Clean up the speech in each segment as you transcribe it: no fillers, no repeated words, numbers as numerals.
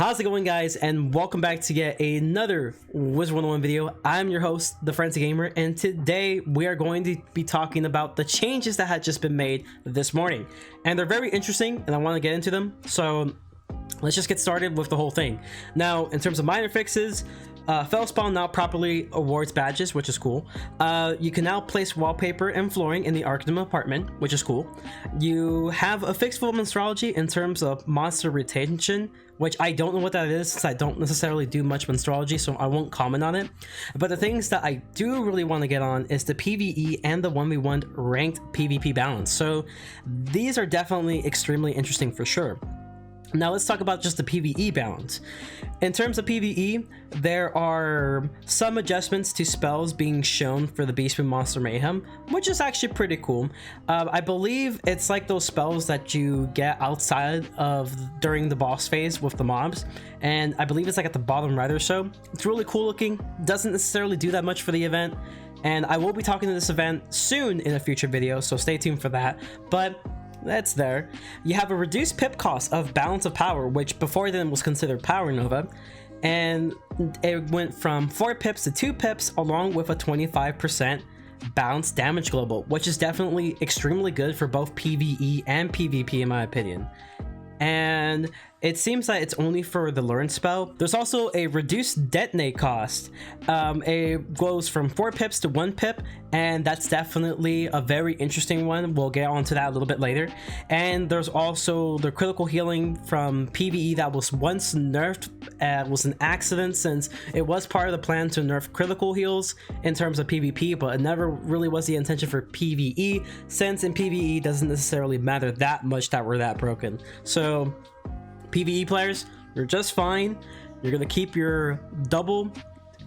How's it going, guys, and welcome back to yet another Wizard101 video. I'm your host, the Forensic Gamer, and today we are going to be talking about the changes that had just been made this morning, and they're very interesting and I want to get into them. So let's just get started with the whole thing. Now, in terms of minor fixes, Fellspawn now properly awards badges, which is cool. You can now place wallpaper and flooring in the Arkham apartment, which is cool. You have a fix for Monstrology in terms of monster retention, which I don't know what that is since I don't necessarily do much Monstrology, so I won't comment on it. But the things that I do really want to get on is the PvE and the 1v1 ranked PvP balance. So these are definitely extremely interesting for sure. Now let's talk about just the PvE balance. In terms of PvE, there are some adjustments to spells being shown for the Beastman Monster Mayhem, which is actually pretty cool. I believe it's like those spells that you get outside of during the boss phase with the mobs, and I believe it's like at the bottom right or so. It's really cool looking, doesn't necessarily do that much for the event, and I will be talking to this event soon in a future video, so stay tuned for that. But that's there. You have a reduced pip cost of Balance of Power, which before then was considered Power Nova, and it went from 4 pips to 2 pips along with a 25% balanced damage global, which is definitely extremely good for both PvE and PvP in my opinion. And it seems that it's only for the learn spell. There's also a reduced detonate cost. It goes from 4 pips to 1 pip, and that's definitely a very interesting one. We'll get onto that a little bit later. And there's also the critical healing from PvE that was once nerfed. Was an accident since it was part of the plan to nerf critical heals in terms of PvP, but it never really was the intention for PvE, since in PvE it doesn't necessarily matter that much that we're that broken. So PvE players, you're just fine. You're gonna keep your double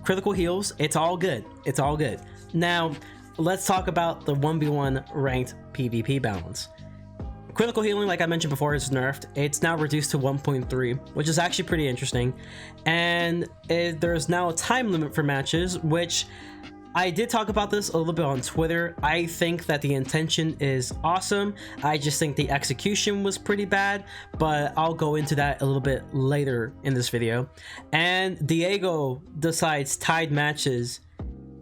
critical heals. It's all good. It's all good. Now, let's talk about the 1v1 ranked PvP balance. Critical healing, like I mentioned before, is nerfed. It's now reduced to 1.3, which is actually pretty interesting. And there's now a time limit for matches, which I did talk about this a little bit on Twitter. I think that the intention is awesome. I just think the execution was pretty bad, but I'll go into that a little bit later in this video. And Diego decides tied matches,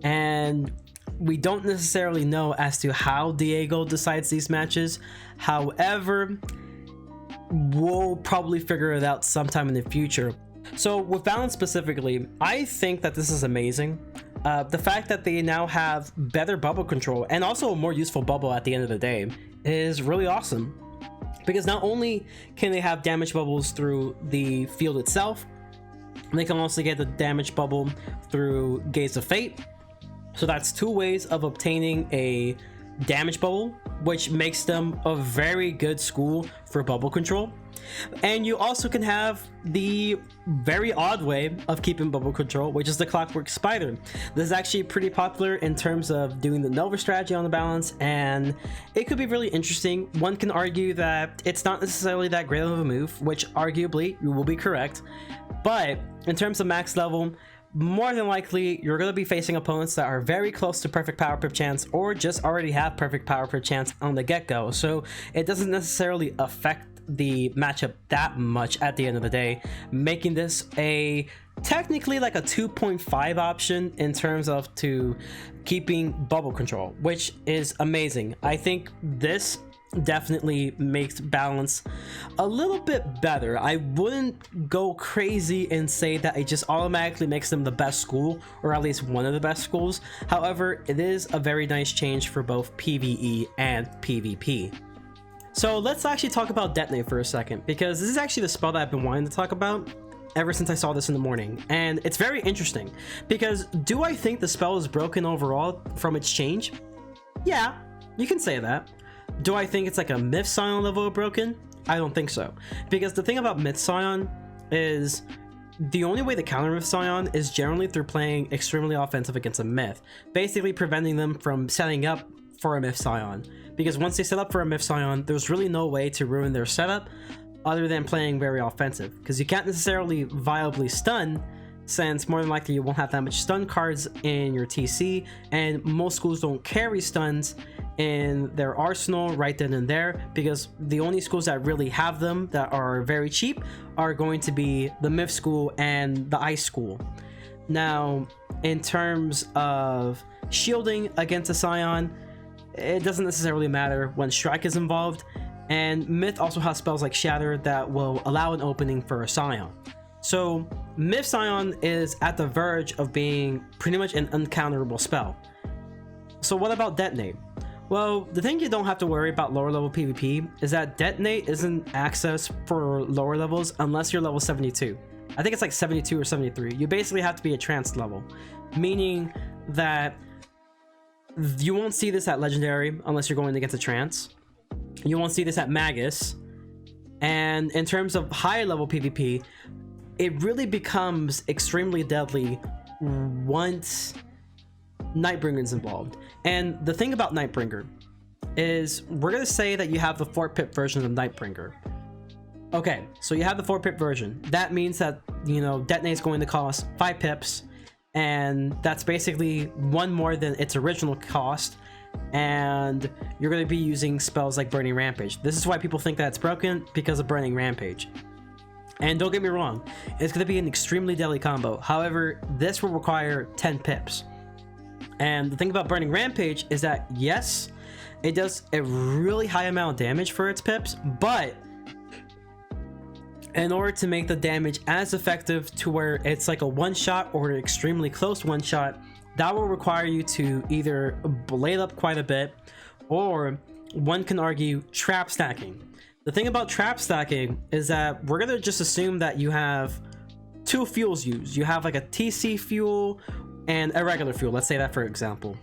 and we don't necessarily know as to how Diego decides these matches. However, we'll probably figure it out sometime in the future. So with balance specifically, I think that this is amazing. The fact that they now have better bubble control and also a more useful bubble at the end of the day is really awesome, because not only can they have damage bubbles through the field itself, they can also get the damage bubble through Gaze of Fate. So that's 2 ways of obtaining a damage bubble, which makes them a very good school for bubble control. And you also can have the very odd way of keeping bubble control, which is the Clockwork Spider. This is actually pretty popular in terms of doing the Nova strategy on the balance, and it could be really interesting. One can argue that it's not necessarily that great of a move, which arguably you will be correct, but in terms of max level, more than likely you're going to be facing opponents that are very close to perfect power pip chance, or just already have perfect power pip chance on the get-go, so it doesn't necessarily affect the matchup that much at the end of the day, making this a technically like a 2.5 option in terms of to keeping bubble control, which is amazing. I think this definitely makes balance a little bit better. I wouldn't go crazy and say that it just automatically makes them the best school, or at least one of the best schools. However, it is a very nice change for both PvE and PvP. So let's actually talk about Detonate for a second, because this is actually the spell that I've been wanting to talk about ever since I saw this in the morning, and it's very interesting because do I think the spell is broken overall from its change? Yeah, you can say that. Do I think it's like a Myth Scion level of broken? I don't think so, because the thing about Myth Scion is the only way to counter Myth Scion is generally through playing extremely offensive against a Myth, basically preventing them from setting up for a Myth Scion, because once they set up for a Myth Scion, there's really no way to ruin their setup other than playing very offensive, because you can't necessarily viably stun, since more than likely you won't have that much stun cards in your TC, and most schools don't carry stuns in their arsenal right then and there, because the only schools that really have them that are very cheap are going to be the Myth School and the Ice School. Now, in terms of shielding against a Scion, it doesn't necessarily matter when Strike is involved, and Myth also has spells like Shatter that will allow an opening for a Scion. So Myth Scion is at the verge of being pretty much an uncounterable spell. So what about Detonate? Well, the thing you don't have to worry about lower level PvP is that Detonate isn't access for lower levels unless you're level 72. I think it's like 72 or 73. You basically have to be a trance level, meaning that you won't see this at Legendary unless you're going against a trance. You won't see this at Magus. And in terms of higher level PvP, it really becomes extremely deadly once Nightbringer is involved. And the thing about Nightbringer is, we're going to say that you have the 4-pip version of Nightbringer. Okay, so you have the 4-pip version. That means that, you know, Detonate is going to cost 5 pips, and that's basically 1 more than its original cost, and you're going to be using spells like Burning Rampage. This is why people think that it's broken, because of Burning Rampage. And don't get me wrong, it's going to be an extremely deadly combo. However, this will require 10 pips. And the thing about Burning Rampage is that, yes, it does a really high amount of damage for its pips, but in order to make the damage as effective to where it's like a one-shot or an extremely close one-shot, that will require you to either blade up quite a bit, or one can argue trap stacking. The thing about trap stacking is that we're gonna just assume that you have 2 fuels used. You have like a TC fuel and a regular fuel, let's say that for example.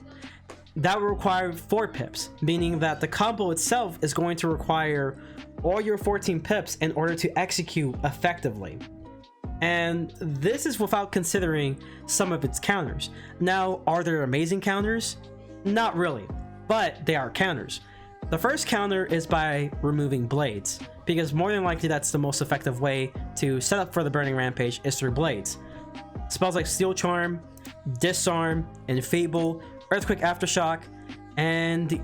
That will require 4 pips, meaning that the combo itself is going to require all your 14 pips in order to execute effectively. And this is without considering some of its counters. Now, are there amazing counters? Not really, but they are counters. The first counter is by removing blades, because more than likely that's the most effective way to set up for the Burning Rampage is through blades. Spells like Steel Charm, Disarm, Enfeeble, Earthquake Aftershock, and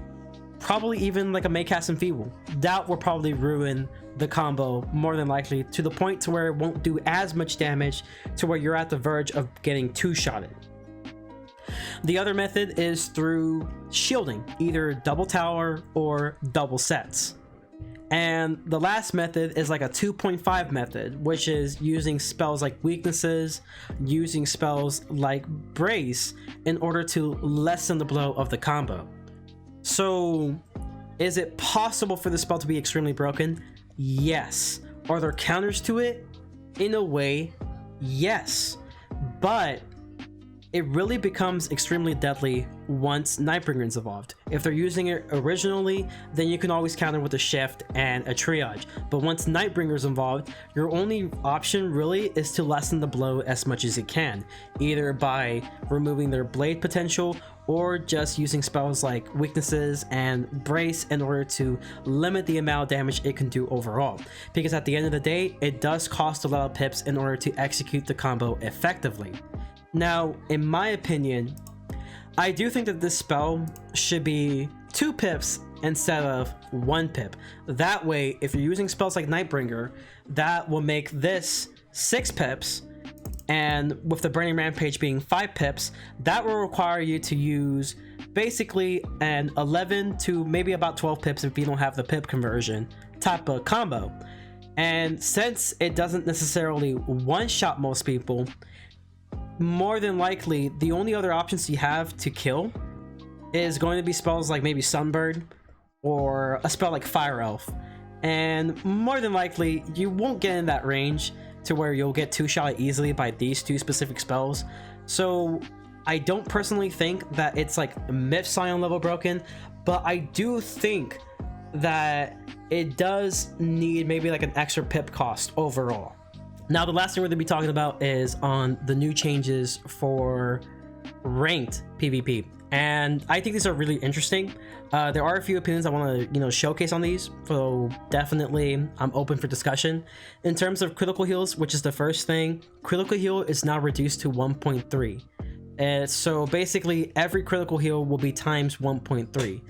probably even like a Maycast Enfeeble. That will probably ruin the combo more than likely, to the point to where it won't do as much damage to where you're at the verge of getting 2-shotted. The other method is through shielding, either double tower or double sets. And the last method is like a 2.5 method, which is using spells like weaknesses, using spells like brace in order to lessen the blow of the combo. So is it possible for the spell to be extremely broken? Yes. Are there counters to it? In a way, yes. But it really becomes extremely deadly once Nightbringer is evolved. If they're using it originally, then you can always counter with a shift and a triage. But once Nightbringer is involved, your only option really is to lessen the blow as much as you can, either by removing their blade potential or just using spells like weaknesses and brace in order to limit the amount of damage it can do overall. Because at the end of the day, it does cost a lot of pips in order to execute the combo effectively. Now, in my opinion, I do think that this spell should be 2 pips instead of 1 pip. That way, if you're using spells like Nightbringer, that will make this 6 pips, and with the Burning Rampage being 5 pips, that will require you to use basically an 11 to maybe about 12 pips if you don't have the pip conversion type of combo. And since it doesn't necessarily one-shot most people, more than likely the only other options you have to kill is going to be spells like maybe Sunbird or a spell like Fire Elf, and more than likely you won't get in that range to where you'll get 2-shot easily by these 2 specific spells. So I don't personally think that it's like Myth Scion level broken, but I do think that it does need maybe like an extra pip cost overall. Now, the last thing we're going to be talking about is on the new changes for ranked PvP, and I think these are really interesting. There are a few opinions I want to showcase on these, so definitely I'm open for discussion. In terms of critical heals, which is the first thing, critical heal is now reduced to 1.3. So basically every critical heal will be times 1.3.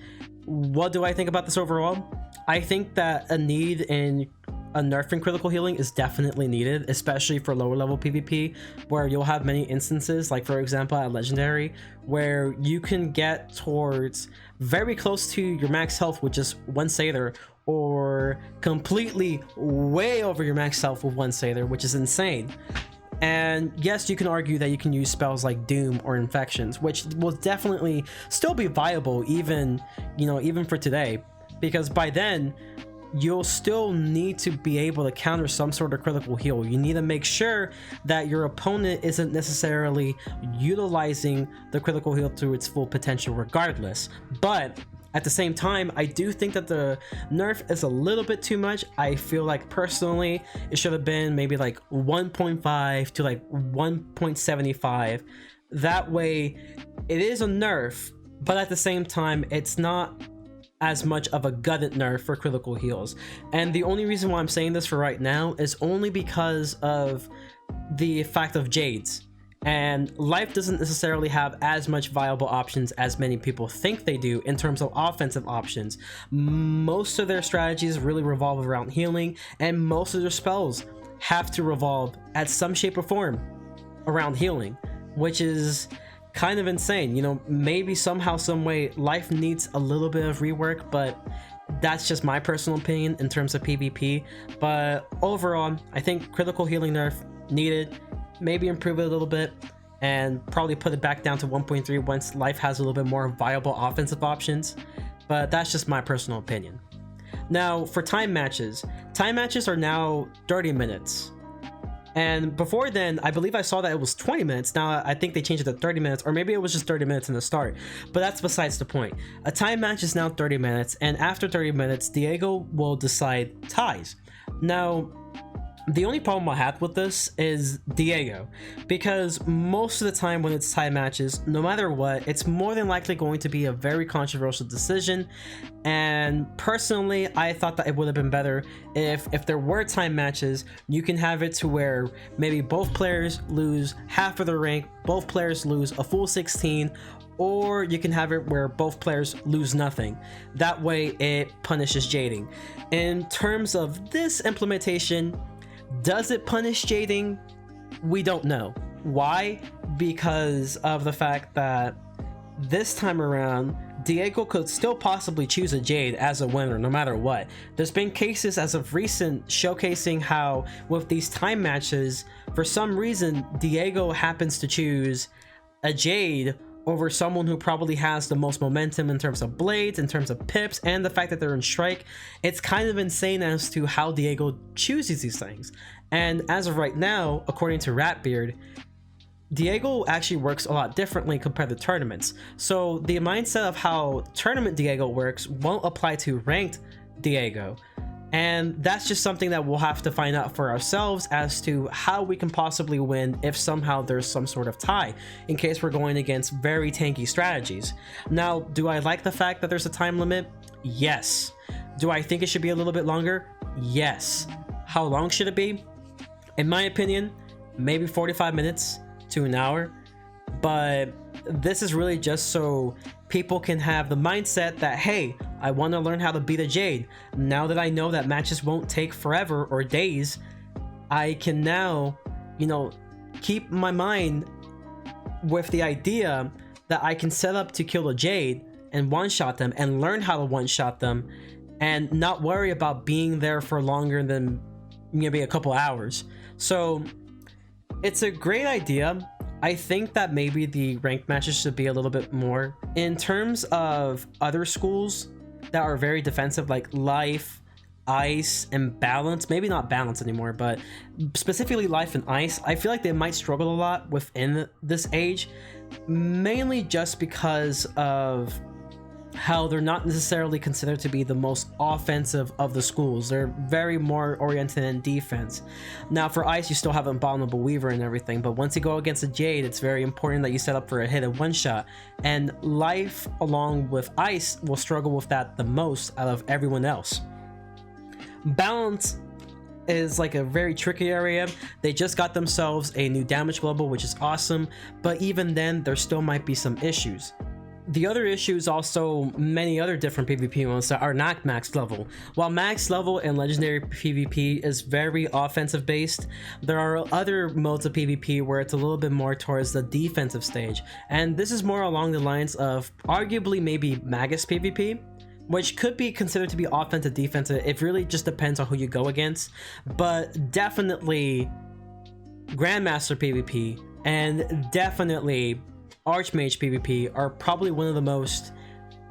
what do I think about this overall? I think that a need in a nerf in critical healing is definitely needed, especially for lower level PvP, where you'll have many instances, like for example at Legendary, where you can get towards very close to your max health with just one Sather, or completely way over your max health with one Sather, which is insane. And yes, you can argue that you can use spells like Doom or Infections, which will definitely still be viable even, you know, even for today, because by then you'll still need to be able to counter some sort of critical heal. You need to make sure that your opponent isn't necessarily utilizing the critical heal to its full potential regardless. But at the same time, I do think that the nerf is a little bit too much. I feel like personally it should have been maybe like 1.5 to like 1.75. That way it is a nerf, but at the same time it's not as much of a gutted nerf for critical heals. And the only reason why I'm saying this for right now is only because of the fact of Jades. And life doesn't necessarily have as much viable options as many people think they do in terms of offensive options. Most of their strategies really revolve around healing, and most of their spells have to revolve at some shape or form around healing, which is kind of insane. You know, maybe somehow, some way, life needs a little bit of rework, but that's just my personal opinion in terms of PvP. But overall, I think critical healing nerf needed. Maybe improve it a little bit and probably put it back down to 1.3 once life has a little bit more viable offensive options. But that's just my personal opinion. Now for time matches are now 30 minutes. And before then, I believe I saw that it was 20 minutes. Now I think they changed it to 30 minutes, or maybe it was just 30 minutes in the start. But that's besides the point. A time match is now 30 minutes, and after 30 minutes, Diego will decide ties. Now, the only problem I have with this is Diego, because most of the time when it's tie matches, no matter what, it's more than likely going to be a very controversial decision. And personally, I thought that it would have been better if there were time matches, you can have it to where maybe both players lose half of their rank, both players lose a full 16, or you can have it where both players lose nothing. That way it punishes jading. In terms of this implementation, does it punish jading? We don't know. Why? Because of the fact that this time around, Diego could still possibly choose a Jade as a winner no matter what. There's been cases as of recent showcasing how with these time matches, for some reason, Diego happens to choose a Jade over someone who probably has the most momentum in terms of blades, in terms of pips, and the fact that they're in strike. It's kind of insane as to how Diego chooses these things. And as of right now, according to Ratbeard, Diego actually works a lot differently compared to tournaments. So the mindset of how tournament Diego works won't apply to ranked Diego. And that's just something that we'll have to find out for ourselves as to how we can possibly win if somehow there's some sort of tie, in case we're going against very tanky strategies. Now, do I like the fact that there's a time limit? Yes. Do I think it should be a little bit longer? Yes. How long should it be? In my opinion, maybe 45 minutes to an hour. But this is really just so people can have the mindset that, hey, I want to learn how to beat a Jade. Now that I know that matches won't take forever or days, I can now, you know, keep my mind with the idea that I can set up to kill a Jade and one-shot them and learn how to one-shot them and not worry about being there for longer than maybe a couple hours. So it's a great idea. I think that maybe the ranked matches should be a little bit more. In terms of other schools that are very defensive, like Life, Ice, and Balance, maybe not Balance anymore, but specifically Life and Ice, I feel like they might struggle a lot within this age, mainly just because of how they're not necessarily considered to be the most offensive of the schools. They're very more oriented in defense. Now for Ice, you still have Abominable Weaver and everything, but once you go against a Jade, it's very important that you set up for a hit and one shot. And Life, along with Ice, will struggle with that the most out of everyone else. Balance is like a very tricky area. They just got themselves a new damage global, which is awesome, but even then there still might be some issues. the other issue is also many other different PvP modes that are not max level. While max level in legendary PvP is very offensive based, there are other modes of PvP where it's a little bit more towards the defensive stage, and this is more along the lines of arguably maybe Magus PvP, which could be considered to be offensive defensive. It really just depends on who you go against, but definitely Grandmaster PvP and definitely Archmage PvP are probably one of the most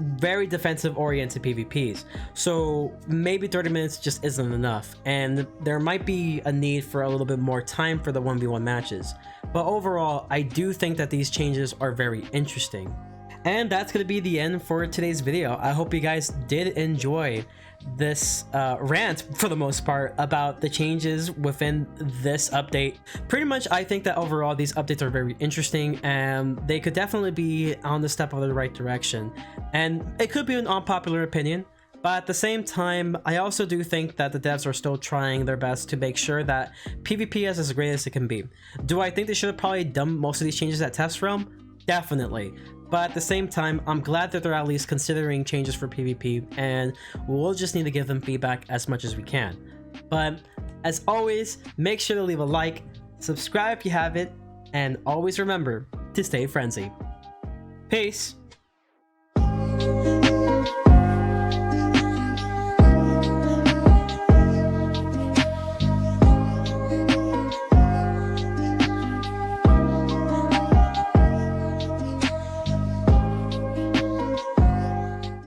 very defensive oriented PvPs. So maybe 30 minutes just isn't enough, and there might be a need for a little bit more time for the 1v1 matches. But overall, I do think that these changes are very interesting. And that's going to be the end for today's video. I hope you guys did enjoy this rant for the most part about the changes within this update. Pretty much, I think that overall these updates are very interesting and they could definitely be on the step of the right direction. And it could be an unpopular opinion, but at the same time, I also do think that the devs are still trying their best to make sure that PvP is as great as it can be. Do I think they should have probably done most of these changes at Test Realm? Definitely. But at the same time, I'm glad that they're at least considering changes for PvP, and we'll just need to give them feedback as much as we can. But as always, make sure to leave a like, subscribe if you haven't, and always remember to stay frenzy. Peace!